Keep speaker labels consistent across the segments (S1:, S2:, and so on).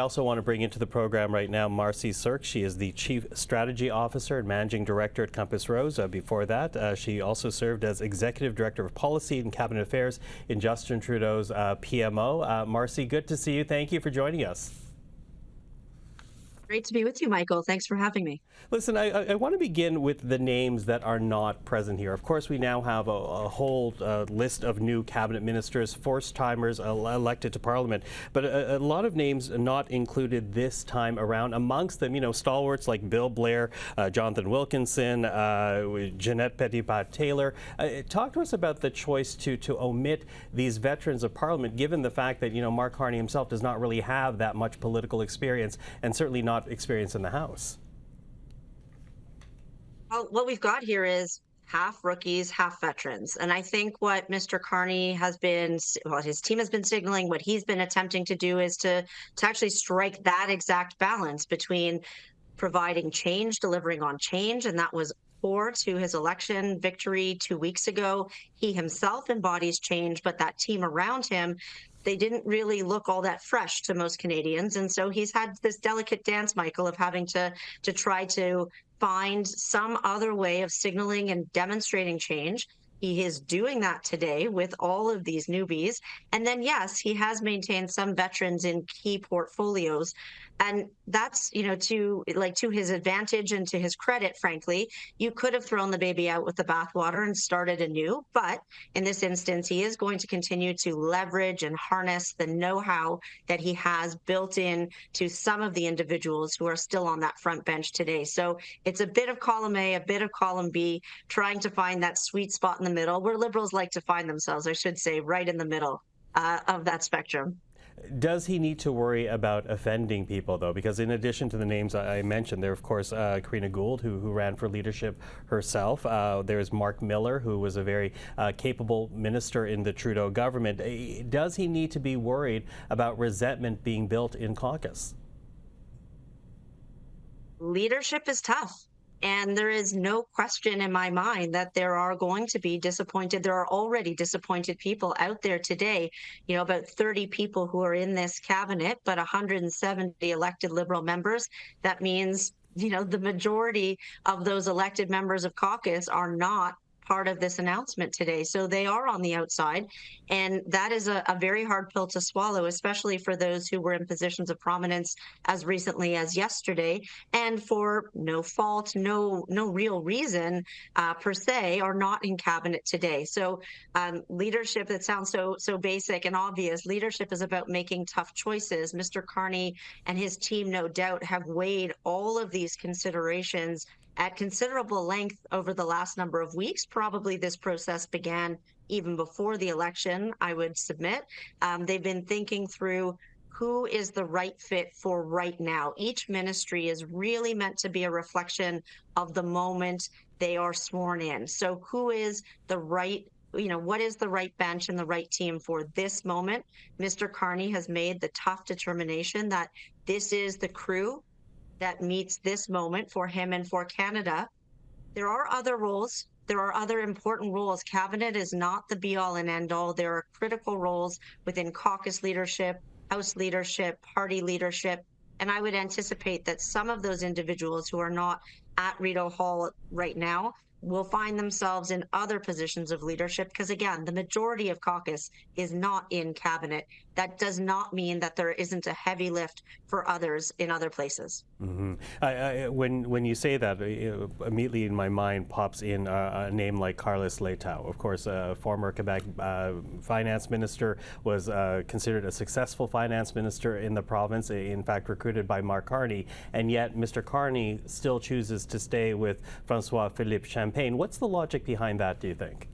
S1: also want to bring into the program right now Marci Surkes. She is the Chief Strategy Officer and Managing Director at Compass Rose. Before that, she also served as Executive Director of Policy and Cabinet Affairs in Justin Trudeau's PMO. Marci, good to see you. Thank you for joining us.
S2: Great to be with you, Michael. Thanks for having me.
S1: Listen, I want to begin with the names that are not present here. Of course, we now have a whole list of new cabinet ministers, first-timers elected to Parliament, but a lot of names not included this time around. Amongst them, you know, stalwarts like Bill Blair, Jonathan Wilkinson, Jeanette Petitpas-Taylor. Talk to us about the choice to omit these veterans of Parliament, given the fact that, you know, Mark Carney himself does not really have that much political experience, and certainly not experience in the House.
S2: Well, what we've got here is half rookies, half veterans. And I think what Mr. Carney has been, well, his team has been signaling, what he's been attempting to do is to actually strike that exact balance between providing change, delivering on change. And that was core to his election victory 2 weeks ago. He himself embodies change, but that team around him, they didn't really look all that fresh to most Canadians. And so he's had this delicate dance, Michael, of having to try to find some other way of signaling and demonstrating change. He is doing that today with all of these newbies. And then, yes, he has maintained some veterans in key portfolios. And that's, you know, to his advantage and to his credit, frankly. You could have thrown the baby out with the bathwater and started anew. But in this instance, he is going to continue to leverage and harness the know-how that he has built in to some of the individuals who are still on that front bench today. So it's a bit of column A, a bit of column B, trying to find that sweet spot in the middle where Liberals like to find themselves, I should say, right in the middle of that spectrum.
S1: Does he need to worry about offending people, though? Because in addition to the names I mentioned, there, of course, Karina Gould, who ran for leadership herself. There's Mark Miller, who was a very capable minister in the Trudeau government. Does he need to be worried about resentment being built in caucus?
S2: Leadership is tough. And there is no question in my mind that there are going to be disappointed. There are already disappointed people out there today. You know, about 30 people who are in this cabinet, but 170 elected Liberal members. That means, you know, the majority of those elected members of caucus are not part of this announcement today. So they are on the outside. And that is a very hard pill to swallow, especially for those who were in positions of prominence as recently as yesterday, and for no fault, no real reason per se, are not in cabinet today. So leadership, that sounds so basic and obvious. Leadership is about making tough choices. Mr. Carney and his team, no doubt, have weighed all of these considerations at considerable length over the last number of weeks. Probably this process began even before the election, I would submit. They've been thinking through who is the right fit for right now. Each ministry is really meant to be a reflection of the moment they are sworn in. So who is the right, you know, what is the right bench and the right team for this moment? Mr. Carney has made the tough determination that this is the crew that meets this moment for him and for Canada. There are other roles. There are other important roles. Cabinet is not the be-all and end-all. There are critical roles within caucus leadership, House leadership, party leadership, and I would anticipate that some of those individuals who are not at Rideau Hall right now will find themselves in other positions of leadership, because again, the majority of caucus is not in cabinet. That does not mean that there isn't a heavy lift for others in other places.
S1: Mm-hmm. When you say that, immediately in my mind pops in a name like Carlos Letao. Of course, former Quebec finance minister, was considered a successful finance minister in the province, in fact recruited by Mark Carney, and yet Mr. Carney still chooses to stay with François-Philippe Champagne. What's the logic behind that, do you think?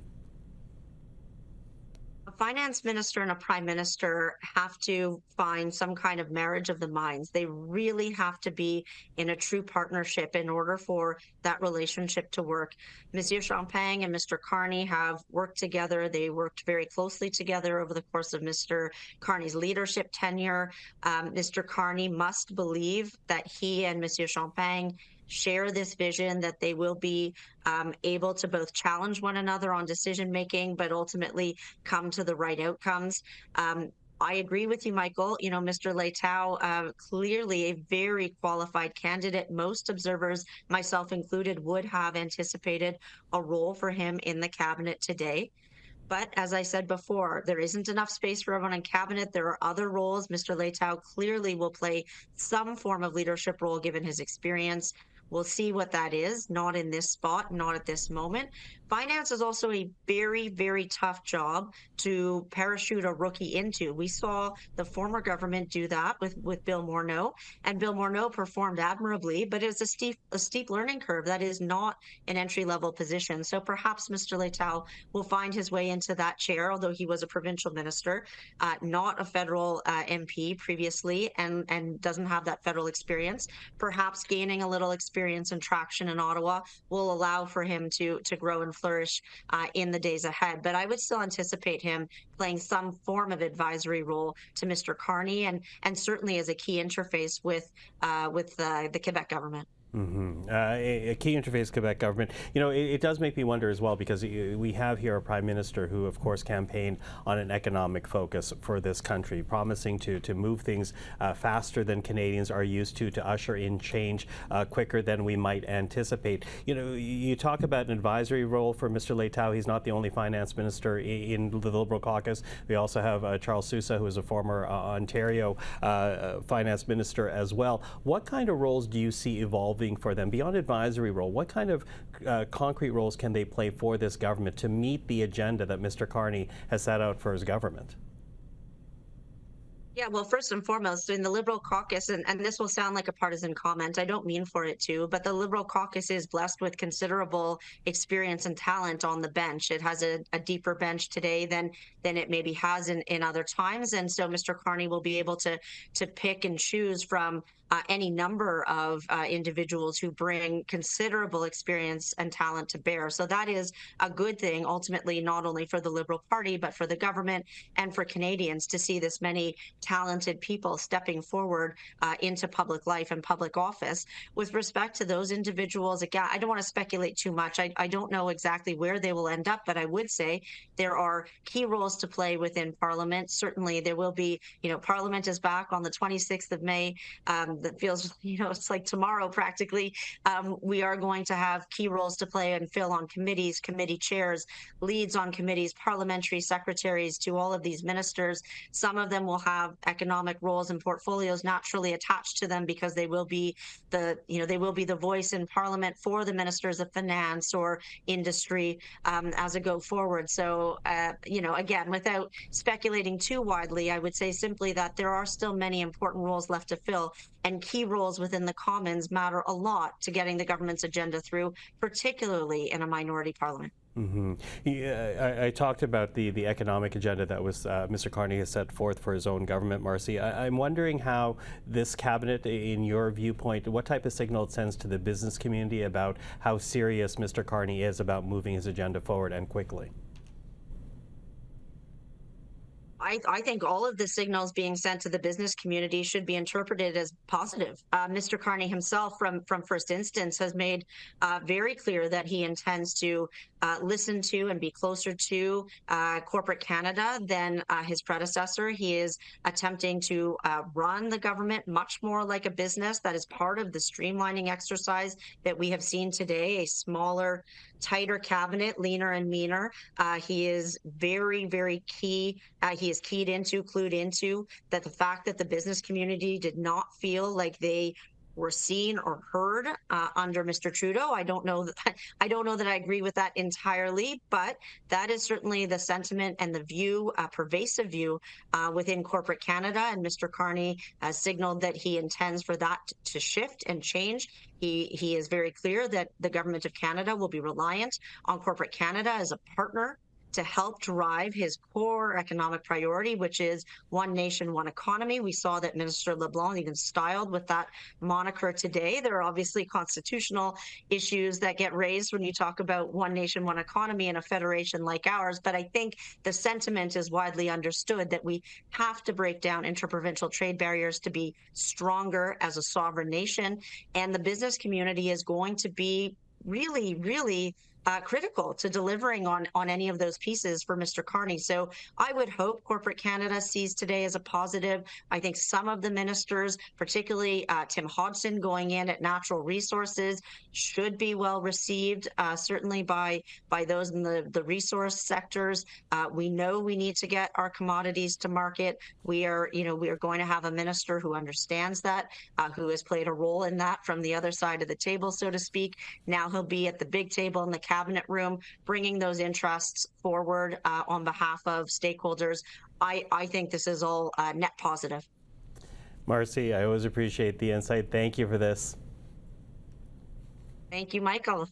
S2: A finance minister and a prime minister have to find some kind of marriage of the minds. They really have to be in a true partnership in order for that relationship to work. Monsieur Champagne and Mr. Carney have worked together. They worked very closely together over the course of Mr. Carney's leadership tenure. Mr. Carney must believe that he and Monsieur Champagne share this vision, that they will be able to both challenge one another on decision making, but ultimately come to the right outcomes. I agree with you, Michael. Mr. Leitao, clearly a very qualified candidate. Most observers, myself included, would have anticipated a role for him in the cabinet today. But as I said before, there isn't enough space for everyone in cabinet. There are other roles. Mr. Leitao clearly will play some form of leadership role given his experience. We'll see what that is, not in this spot, not at this moment. Finance is also a very, very tough job to parachute a rookie into. We saw the former government do that with Bill Morneau, and Bill Morneau performed admirably, but it's a steep learning curve. That is not an entry-level position. So perhaps Mr. Leitao will find his way into that chair, although he was a provincial minister, not a federal MP previously, and doesn't have that federal experience. Perhaps gaining a little experience and traction in Ottawa will allow for him to grow and flourish in the days ahead. But I would still anticipate him playing some form of advisory role to Mr. Carney, and certainly as a key interface with the Quebec government.
S1: A key interface Quebec government. It does make me wonder as well, because we have here a Prime Minister who, of course, campaigned on an economic focus for this country, promising to move things faster than Canadians are used to usher in change quicker than we might anticipate. You talk about an advisory role for Mr. Leitao. He's not the only finance minister in the Liberal caucus. We also have Charles Sousa, who is a former Ontario finance minister as well. What kind of roles do you see evolving for them beyond advisory role? What kind of concrete roles can they play for this government to meet the agenda that Mr. Carney has set out for his government?
S2: Yeah, well, first and foremost, in the Liberal caucus, and this will sound like a partisan comment, I don't mean for it to, but the Liberal caucus is blessed with considerable experience and talent on the bench. It has a deeper bench today than it maybe has in other times. And so Mr. Carney will be able to pick and choose from any number of individuals who bring considerable experience and talent to bear. So that is a good thing, ultimately, not only for the Liberal Party, but for the government and for Canadians to see this many talented people stepping forward into public life and public office. With respect to those individuals, again, I don't want to speculate too much. I don't know exactly where they will end up, but I would say there are key roles to play within Parliament. Certainly there will be, Parliament is back on the 26th of May. That feels, it's like tomorrow practically. We are going to have key roles to play and fill on committees, committee chairs, leads on committees, parliamentary secretaries to all of these ministers. Some of them will have economic roles and portfolios naturally attached to them because they will be the voice in Parliament for the ministers of finance or industry as a go forward. So, again, without speculating too widely, I would say simply that there are still many important roles left to fill, and key roles within the Commons matter a lot to getting the government's agenda through, particularly in a minority parliament.
S1: Yeah, I talked about the economic agenda that was Mr. Carney has set forth for his own government, Marci. I'm wondering how this cabinet, in your viewpoint, what type of signal it sends to the business community about how serious Mr. Carney is about moving his agenda forward and quickly.
S2: I think all of the signals being sent to the business community should be interpreted as positive. Mr. Carney himself, from first instance, has made very clear that he intends to listen to and be closer to corporate Canada than his predecessor. He is attempting to run the government much more like a business. That is part of the streamlining exercise that we have seen today, a smaller, tighter cabinet, leaner and meaner. He is very, very key. He is clued into that the fact that the business community did not feel like they were seen or heard under Mr. Trudeau. I don't know that I agree with that entirely, but that is certainly the sentiment and the view, pervasive view within corporate Canada. And Mr. Carney has signaled that he intends for that to shift and change. He is very clear that the government of Canada will be reliant on corporate Canada as a partner to help drive his core economic priority, which is one nation, one economy. We saw that Minister LeBlanc even styled with that moniker today. There are obviously constitutional issues that get raised when you talk about one nation, one economy in a federation like ours. But I think the sentiment is widely understood that we have to break down interprovincial trade barriers to be stronger as a sovereign nation. And the business community is going to be really, really critical to delivering on any of those pieces for Mr. Carney. So I would hope corporate Canada sees today as a positive. I think some of the ministers, particularly Tim Hodgson going in at natural resources, should be well received, certainly by those in the resource sectors. We know we need to get our commodities to market. We are going to have a minister who understands that, who has played a role in that from the other side of the table, so to speak. Now he'll be at the big table in the cabinet room, bringing those interests forward on behalf of stakeholders. I think this is all net positive.
S1: Marci, I always appreciate the insight. Thank you for this.
S2: Thank you, Michael.